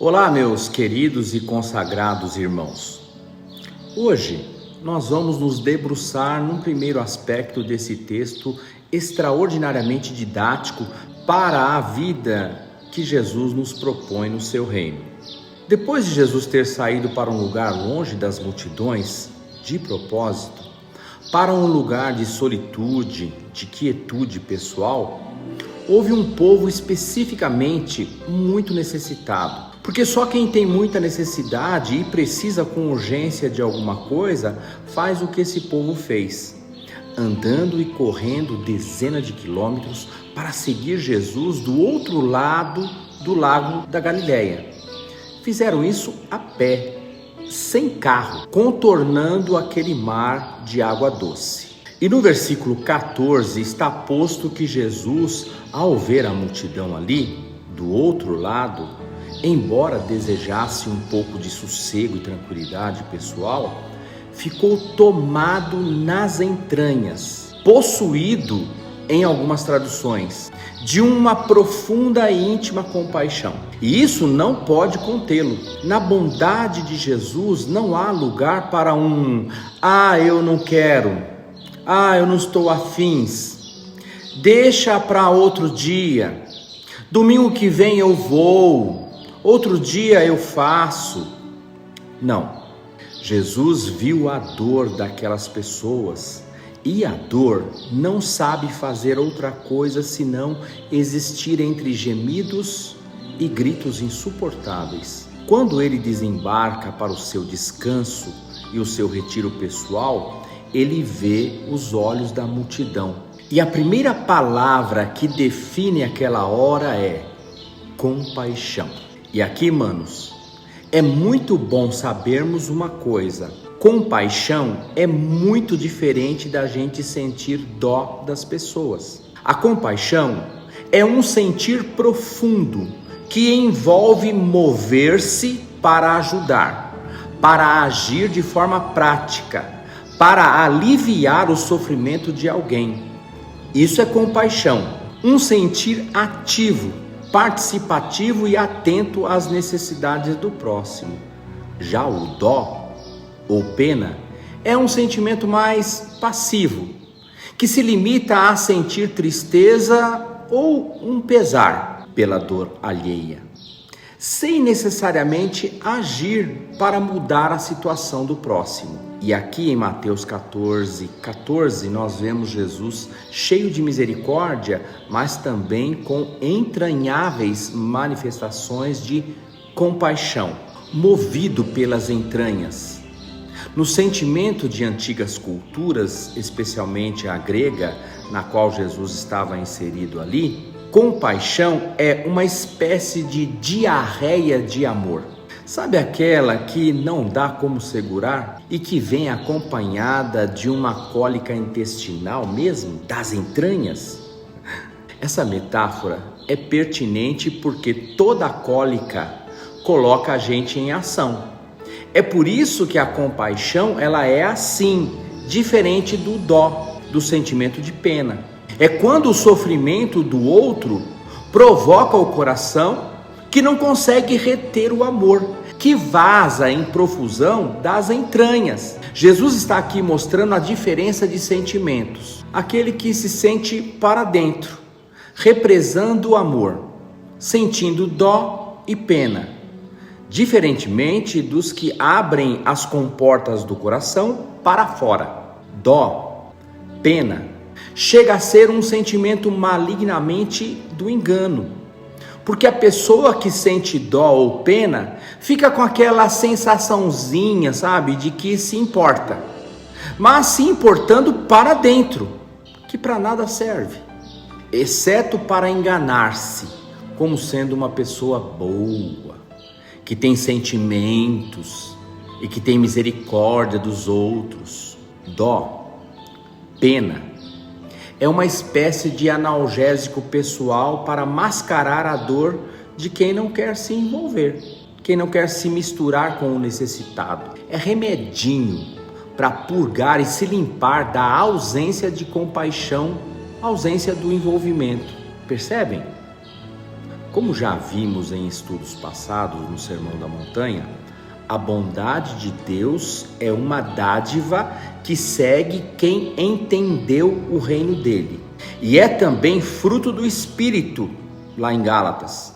Olá, meus queridos e consagrados irmãos. Hoje nós vamos nos debruçar num primeiro aspecto desse texto extraordinariamente didático para a vida que Jesus nos propõe no seu reino. Depois de Jesus ter saído para um lugar longe das multidões, de propósito, para um lugar de solitude, de quietude pessoal, houve um povo especificamente muito necessitado. Porque só quem tem muita necessidade e precisa com urgência de alguma coisa, faz o que esse povo fez, andando e correndo dezenas de quilômetros para seguir Jesus do outro lado do lago da Galileia. Fizeram isso a pé, sem carro, contornando aquele mar de água doce. E no versículo 14 está posto que Jesus, ao ver a multidão ali, do outro lado, embora desejasse um pouco de sossego e tranquilidade pessoal, ficou tomado nas entranhas, possuído, em algumas traduções, de uma profunda e íntima compaixão. E isso não pode contê-lo. Na bondade de Jesus não há lugar para eu não quero, eu não estou afins, deixa para outro dia, domingo que vem eu vou, outro dia eu faço. Não. Jesus viu a dor daquelas pessoas e a dor não sabe fazer outra coisa senão existir entre gemidos e gritos insuportáveis. Quando ele desembarca para o seu descanso e o seu retiro pessoal, ele vê os olhos da multidão. E a primeira palavra que define aquela hora é compaixão. E aqui, manos, é muito bom sabermos uma coisa: compaixão é muito diferente da gente sentir dó das pessoas. A compaixão é um sentir profundo que envolve mover-se para ajudar, para agir de forma prática, para aliviar o sofrimento de alguém. Isso é compaixão, um sentir ativo, participativo e atento às necessidades do próximo. Já o dó, ou pena, é um sentimento mais passivo, que se limita a sentir tristeza ou um pesar pela dor alheia, sem necessariamente agir para mudar a situação do próximo. E aqui em Mateus 14, nós vemos Jesus cheio de misericórdia, mas também com entranháveis manifestações de compaixão, movido pelas entranhas. No sentimento de antigas culturas, especialmente a grega, na qual Jesus estava inserido ali, compaixão é uma espécie de diarreia de amor. Sabe aquela que não dá como segurar e que vem acompanhada de uma cólica intestinal mesmo, das entranhas? Essa metáfora é pertinente porque toda cólica coloca a gente em ação. É por isso que a compaixão, ela é assim, diferente do dó, do sentimento de pena. É quando o sofrimento do outro provoca o coração que não consegue reter o amor, que vaza em profusão das entranhas. Jesus está aqui mostrando a diferença de sentimentos. Aquele que se sente para dentro, represando o amor, sentindo dó e pena, diferentemente dos que abrem as comportas do coração para fora. Dó, pena, chega a ser um sentimento malignamente do engano. Porque a pessoa que sente dó ou pena fica com aquela sensaçãozinha, sabe, de que se importa, mas se importando para dentro, que para nada serve, exceto para enganar-se, como sendo uma pessoa boa, que tem sentimentos e que tem misericórdia dos outros. Dó, pena, é uma espécie de analgésico pessoal para mascarar a dor de quem não quer se envolver, quem não quer se misturar com o necessitado. É remedinho para purgar e se limpar da ausência de compaixão, ausência do envolvimento. Percebem? Como já vimos em estudos passados no Sermão da Montanha, a bondade de Deus é uma dádiva que segue quem entendeu o reino dele. E é também fruto do Espírito, lá em Gálatas.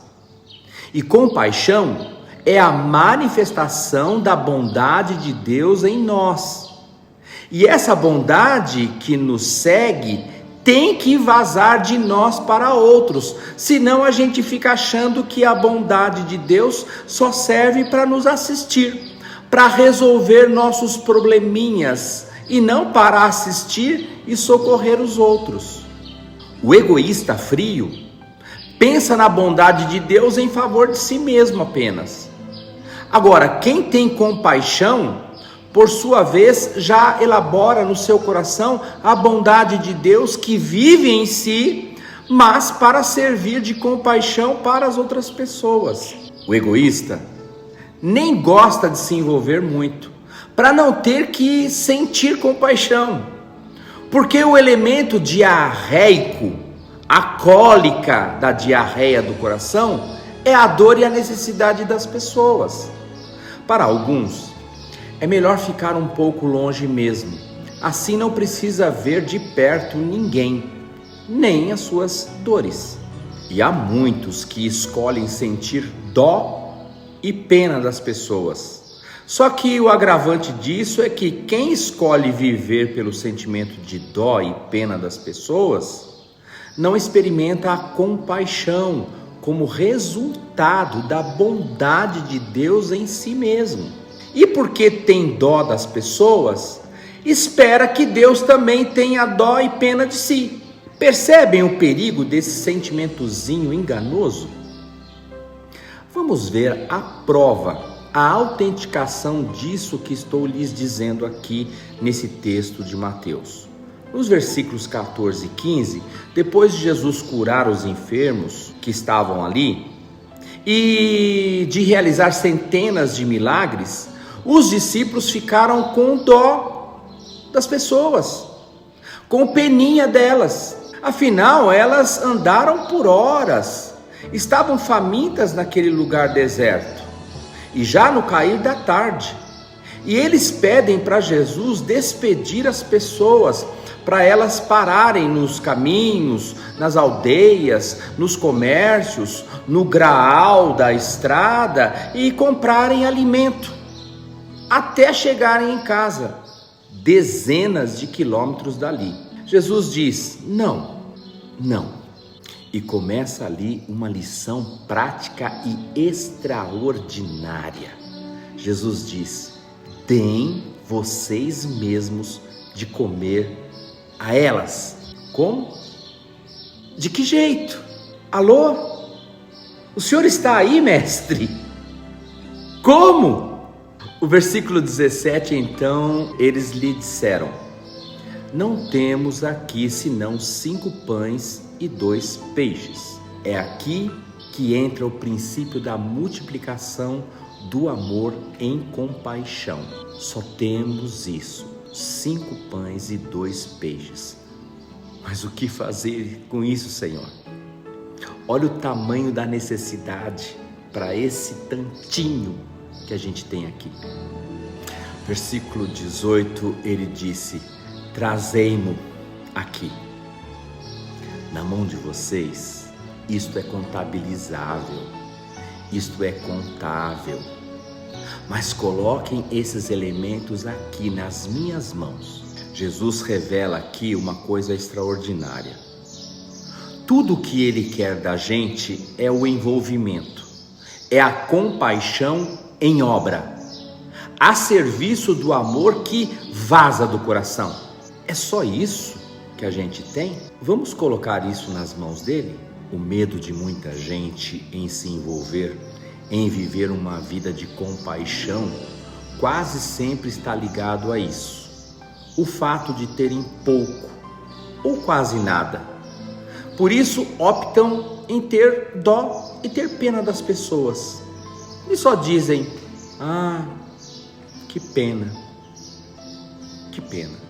E compaixão é a manifestação da bondade de Deus em nós. E essa bondade que nos segue tem que vazar de nós para outros, senão a gente fica achando que a bondade de Deus só serve para nos assistir, para resolver nossos probleminhas e não para assistir e socorrer os outros. O egoísta frio pensa na bondade de Deus em favor de si mesmo apenas. Agora, quem tem compaixão, por sua vez, já elabora no seu coração a bondade de Deus que vive em si, mas para servir de compaixão para as outras pessoas. O egoísta nem gosta de se envolver muito, para não ter que sentir compaixão, porque o elemento diarreico, a cólica da diarreia do coração, é a dor e a necessidade das pessoas. Para alguns, é melhor ficar um pouco longe mesmo, assim não precisa ver de perto ninguém, nem as suas dores. E há muitos que escolhem sentir dó e pena das pessoas. Só que o agravante disso é que quem escolhe viver pelo sentimento de dó e pena das pessoas, não experimenta a compaixão como resultado da bondade de Deus em si mesmo. E porque tem dó das pessoas, espera que Deus também tenha dó e pena de si. Percebem o perigo desse sentimentozinho enganoso? Vamos ver a prova, a autenticação disso que estou lhes dizendo aqui nesse texto de Mateus. Nos versículos 14 e 15, depois de Jesus curar os enfermos que estavam ali e de realizar centenas de milagres, os discípulos ficaram com dó das pessoas, com peninha delas. Afinal, elas andaram por horas, estavam famintas naquele lugar deserto, e já no cair da tarde. E eles pedem para Jesus despedir as pessoas, para elas pararem nos caminhos, nas aldeias, nos comércios, no graal da estrada e comprarem alimento, até chegarem em casa, dezenas de quilômetros dali. Jesus diz: não. E começa ali uma lição prática e extraordinária. Jesus diz: deem vocês mesmos de comer a elas. Como? De que jeito? Alô? O senhor está aí, mestre? Como? O versículo 17, então, eles lhe disseram: não temos aqui senão 5 pães e 2 peixes. É aqui que entra o princípio da multiplicação do amor em compaixão. Só temos isso, 5 pães e 2 peixes. Mas o que fazer com isso, Senhor? Olha o tamanho da necessidade para esse tantinho que a gente tem aqui. Versículo 18, ele disse: trazei-mo aqui. Na mão de vocês, isto é contabilizável, isto é contável. Mas coloquem esses elementos aqui nas minhas mãos. Jesus revela aqui uma coisa extraordinária. Tudo o que ele quer da gente é o envolvimento, é a compaixão em obra, a serviço do amor que vaza do coração. É só isso que a gente tem? Vamos colocar isso nas mãos dele? O medo de muita gente em se envolver, em viver uma vida de compaixão, quase sempre está ligado a isso. O fato de terem pouco ou quase nada. Por isso optam em ter dó e ter pena das pessoas. E só dizem: ah, que pena, que pena.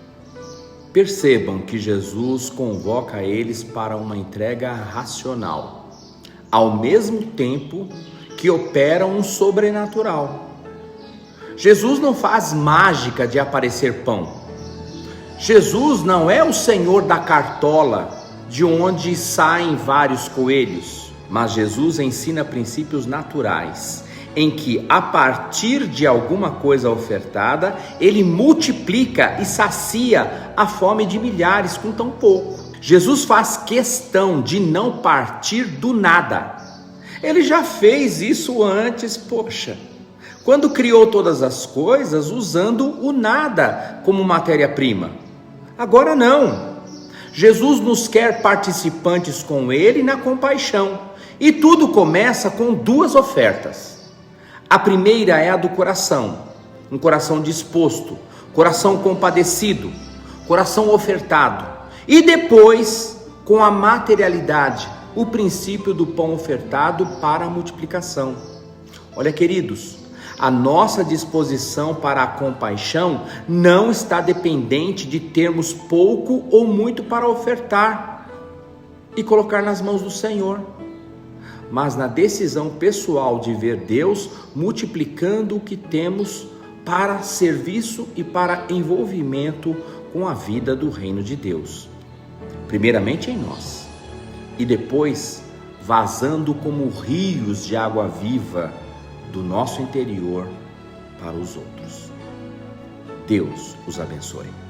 Percebam que Jesus convoca eles para uma entrega racional. ao mesmo tempo que opera um sobrenatural. Jesus não faz mágica de aparecer pão. Jesus não é o Senhor da cartola, de onde saem vários coelhos, mas Jesus ensina princípios naturais, em que, a partir de alguma coisa ofertada, ele multiplica e sacia a fome de milhares com tão pouco. Jesus faz questão de não partir do nada. Ele já fez isso antes, quando criou todas as coisas usando o nada como matéria-prima. Agora não. Jesus nos quer participantes com ele na compaixão. E tudo começa com duas ofertas. A primeira é a do coração, um coração disposto, coração compadecido, coração ofertado. E depois, com a materialidade, o princípio do pão ofertado para a multiplicação. Olha, queridos, a nossa disposição para a compaixão não está dependente de termos pouco ou muito para ofertar e colocar nas mãos do Senhor, mas na decisão pessoal de ver Deus multiplicando o que temos para serviço e para envolvimento com a vida do reino de Deus. Primeiramente em nós, e depois vazando como rios de água viva do nosso interior para os outros. Deus os abençoe.